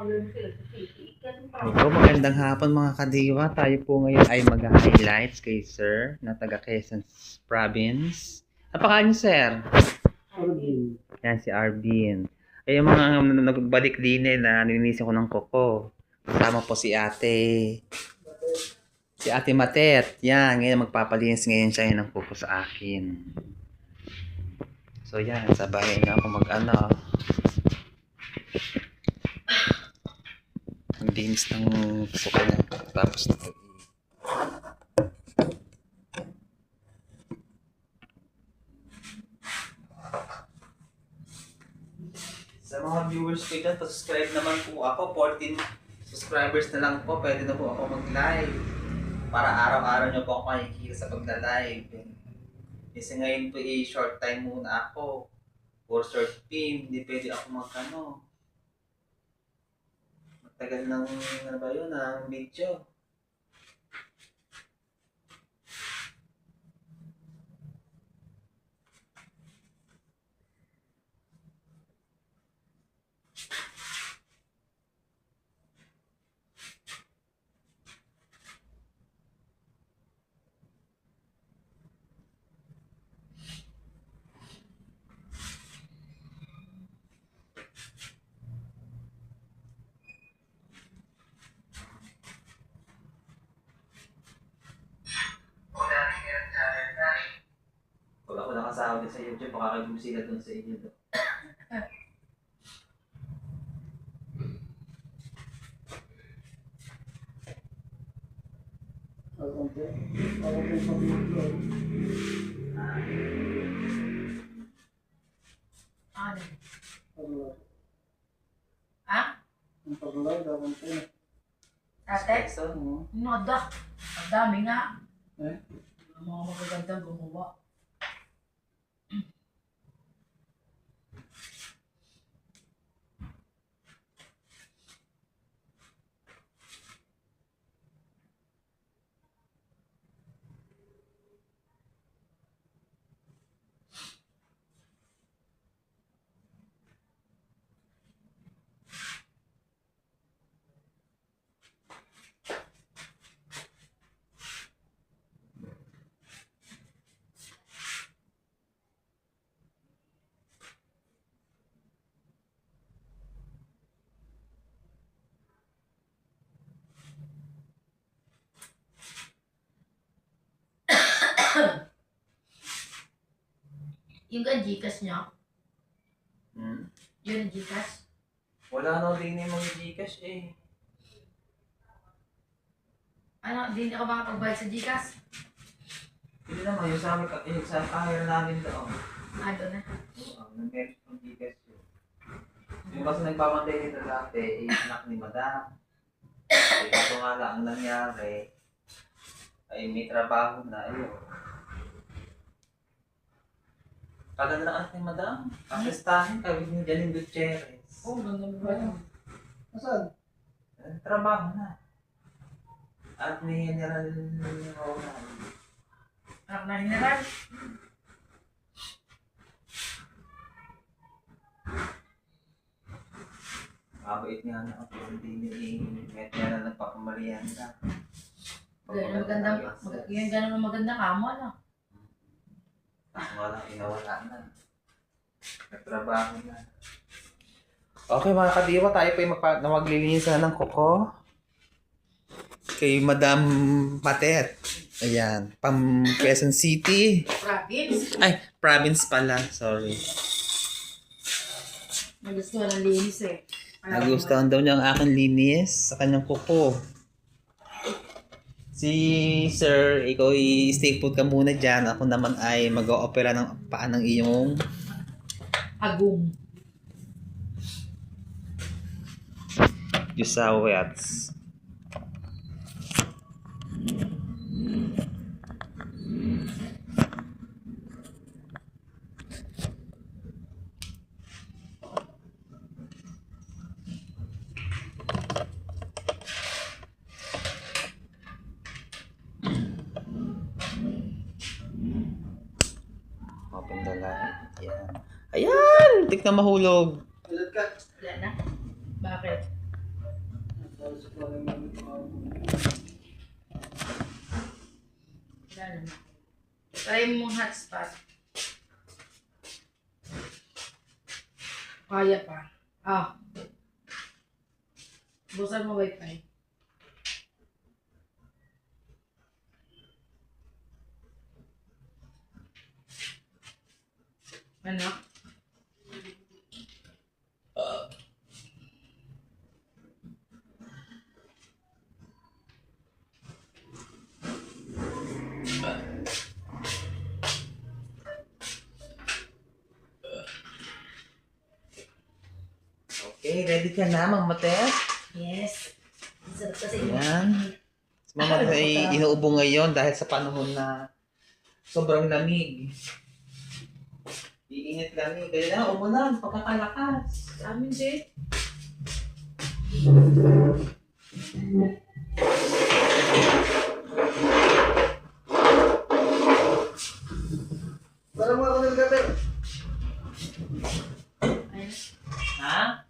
Ito, magandang hapon mga kadiwa. Tayo po ngayon ay mag-highlights kay Sir na taga Quezon Province. Napakain niyo, Sir? Arvin. Yan, si Arvin. Ay, yung mga nagbalik din na nilinisin ko ng koko. Kasama po si Ate. Si Ate Matet. Yan, ngayon magpapalinis ngayon siya ng koko sa akin. So yan, sa bahay na ako mag-ano. Ang linis ng koko niya. Tapos sa mga viewers ko dyan, subscribe naman po ako. 14 subscribers na lang po. Pwede na po ako mag-live. Para araw-araw nyo po ako makikita sa pagla-live. Kasi ngayon po short time muna ako. For short film, hindi pwede ako matagal ng, ano ba yun, ng video. Pag ako nakasahod sa YouTube, baka kayo sila dun sa inyo. Ako po pamilya. Ano? Paglaw. Ha? Ang paglaw, dapat po. Ate? So, Nada. Ang dami nga. Eh? Ang mga magagandang gumawa. Yung ka Gcash niya? Yun ang Gcash? wala na din yung mga Gcash eh. Ano, di ka makapagbayad sa Gcash? Hindi naman, yung sa amin, yung sa kahir namin doon. Ano na? Nag-meron ng Gcash yun. Yung kasi nagpapantay nito dati, anak ni Madam. Ito nga lang ang nangyari, ay may trabaho na, ayun. Kaganda ng anak ni Madam. Kapistahin kami ni Janine Gutierrez. Oh, ganda mo ba yun? Nasaan? Trabaho na. At ni General Ronald. Anak na General? Mabait niya na ako. Hindi niya na nagpapamarihan ka. Ganun magandang, yung ganun ang magandang amo, ano? Wala, inawala na. Nagtrabaho na. Okay mga kadiwa, tayo pa maglilinis na ng koko. Kay Madam Matet. Ayan, pang Quezon City. Province? Ay, province pala, sorry. Nagustuhan ang linis eh. Nagustuhan daw niya ang aking linis sa kanyang kuko. Si Sir, ikaw i-stay put ka muna dyan. Ako naman ay mag-o-opera ng paan ng iyong Agum. Jusawets. Open the light. Ayan. Ayan! Tik na mahulog. Ilan ka? Wala na? Bakit? Tapos parang namin Wala naman. Try mo mong hotspot. Kaya pa. Busan mo wifi. Ano? Okay, ready ka na, Mang Matet? Yes. Sarap kasi. Ayan. Si Mama ay inuubo ngayon dahil sa panahon na sobrang lamig. Iinit lamig. Kaya na, umulan, pagkakalakas. Sa amin din. Parang mga ako ng gabi. Ayun. Ha? Ano?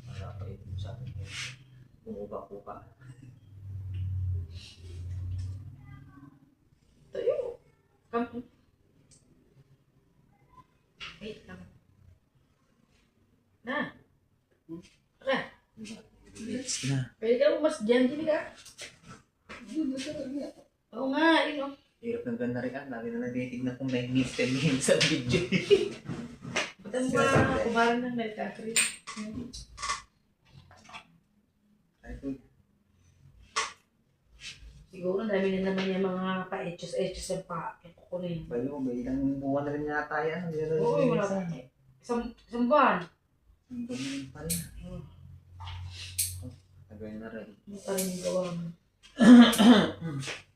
Wala pa ito sa akin. Bumuba-buba. Tayo. Come. Wait lang. Na. Tara. Let's na. Pwede ka mas dyan. Hindi ka. Oo nga. Yun o. Hirap ng ganda rin. Lagi na natitignan kung may Mr. Min sa video. Ba't ang mga kumaran ng nagkakrit? Siguro dami na naman yung mga pa-etchos ng pa. Ito na yun. Bayo, may ilang buwan na rin yata yan. Oo, wala pa. Isang buwan. Ang ganyan pa rin. Tagay na rin. Hindi pa rin yung gawa mo.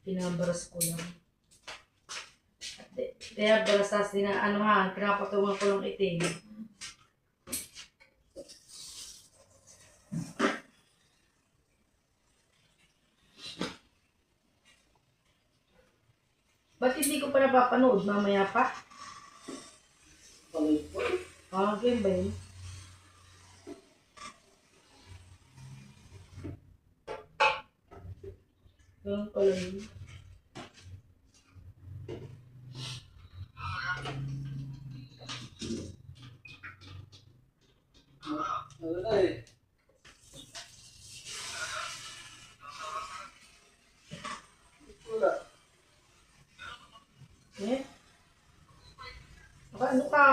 Pinabaras ko lang. Kaya baras tas pinapatungan ko lang itim. Ba't hindi ko pa napapanood? Mamaya pa? Game ba yun? Ganun pala yun. Wala eh. Wala. Eh? Ano ka?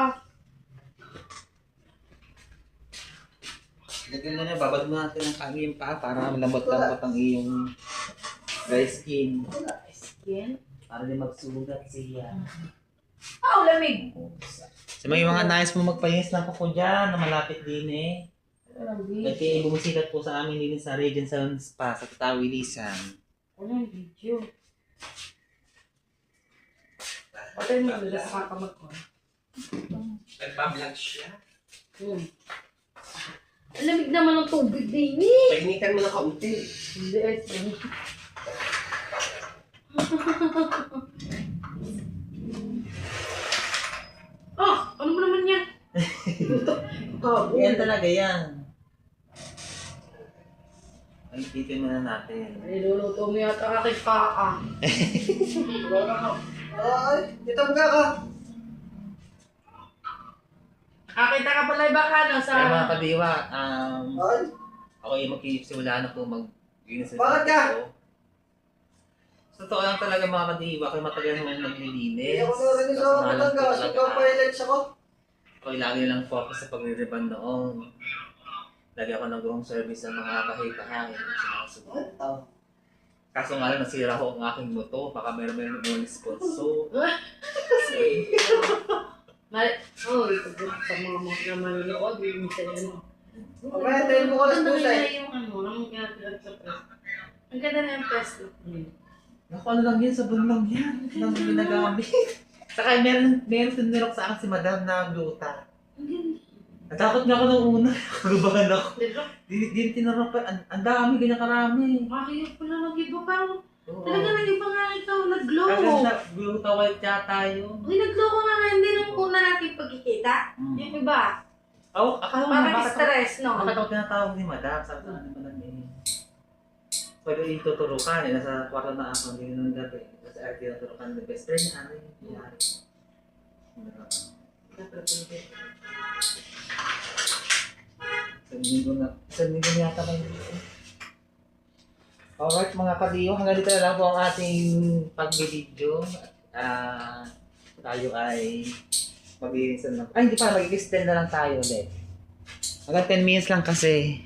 Lagyan na niya, babad mo natin ang kangin pa para malambot-lambot ang iyong dry skin. Wala. Skin? Para di magsugat siya. Lamig! So may mga nais mo magpahingis ng kuko dyan na malapit din eh. Nagkaya bumisikat po sa amin din sa Regent Salon Spa sa Tatawilisan. Ano yung video? Patay mo nila sa kakamag ko. Nagpa-vlog siya. Ang lamig naman ng tubig din eh! Painitan mo na kaunti. Hindi ay sino. Ano mo naman yan? Yan talaga yan. Ay, titin mo na natin. Niluluto mo yata aking paa. Wala na ka. Ay, itangga ka. Kita ka pala iba ka no sa... Kaya mga kadiwa, Ay, ako yung magsisimula na po mag-linis. Bakit ka? Sa totoo lang talaga mga kadiwa, kayo matagal naman naglilinis. hindi ako narinig sa mga tangga. Sugar pilots ako. Ako lagi lang focus sa pagre-reban noon. Lagi ako nag-room service ng mga kahit-kahit. Oh. Kaso nga lang nasira ko ang aking moto. Baka meron mo sponsor. Ito sa mga na manunood, yung sa ano. Mamaya, tayo mo ko lang Ang po ganda siya. nila yung ano, nang ginagawa sa press. Ang ganda na yung press. Naku, ano lang yan? Sabon lang yan. Nang ginagamit. Saka meron tinirok sa akin si Madam na gluta. Ang ganda. Natakot nga ako nung una. Kagubahan ako. Pero, Di tinirok pa. Ang dami, ganyan karami. bakit pala nag-iba? Parang Oo. Talaga naging pa nga ikaw, nag-glow. Kaganda, blue to white yata yun. Uy, nag-glow ko nga hindi nung una natin pagkikita. Mm. Yung iba, Oh, akala mo parang bakit stress, no? bakit ako tinatawag ni Madam? Sabi ko ni Madam eh. Pwede ituturo ka, nasa kwarto na ako, hindi nung gabi. Kasi ay tinuturo ka ng best friend niya, ano yung nangyari. Isang linggo yata kayo dito. Alright mga kadiyo, hanggang dito na lang po ang ating pag-video. Tayo ay mag-iinsan lang. Ay, hindi pa, mag-extend na lang tayo ulit. Hanggang 10 minutes lang kasi.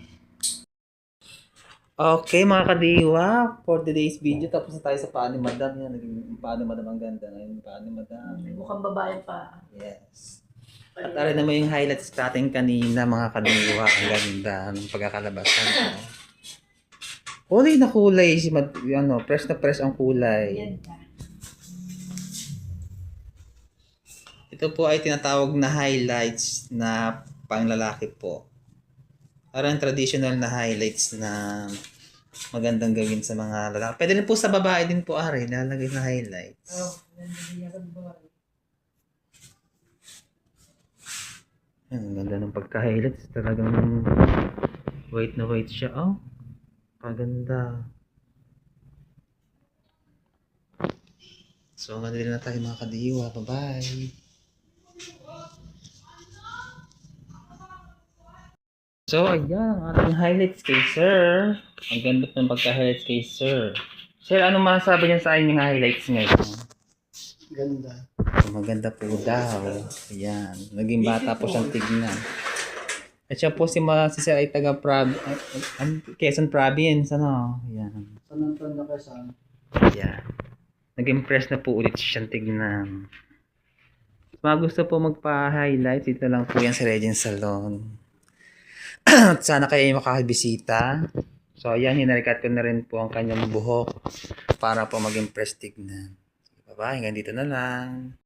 Okay mga kadiwa, for today's video, tapos na tayo sa paa ni Madam. Yan, naging paa ni Madam ang ganda. Ngayon, paa ni Madam. Mukhang babae pa. Yes. At tara naman yung highlights natin kanina mga kadiwa. Ang ganda ng pagkakalabasan. Kulay na kulay. Fresh na fresh ang kulay. Yan ka. Ito po ay tinatawag na highlights na panglalaki po. Parang traditional na highlights na magandang gawin sa mga lalaki. Pwede rin po sa babae din po, lalagay na highlights. Ang ganda ng pagka-highlights. Talagang white na white siya. Oh, paganda. So, hanggang din na tayo mga kadiwa. Bye-bye. So, ayan, ang ating highlights kay Sir. Ang ganda ng pagka-highlights kay Sir. Sir, anong masasabi niya sa inyong highlights ngayon? Ganda. Maganda po daw. Ayan, naging bata po siyang tignan. At siya po si Sir ay taga Quezon Province, ano? Ayan. Sanang na Quezon. Ayan. Naging fresh na po ulit siyang tignan. Mga gusto po magpa-highlight, dito lang po yan sa Regent Salon. At sana kayo makakabisita. So, ayan, hinarikat ko na rin po ang kanyang buhok para po maging fresh tignan. Bye-bye, hanggang dito na lang.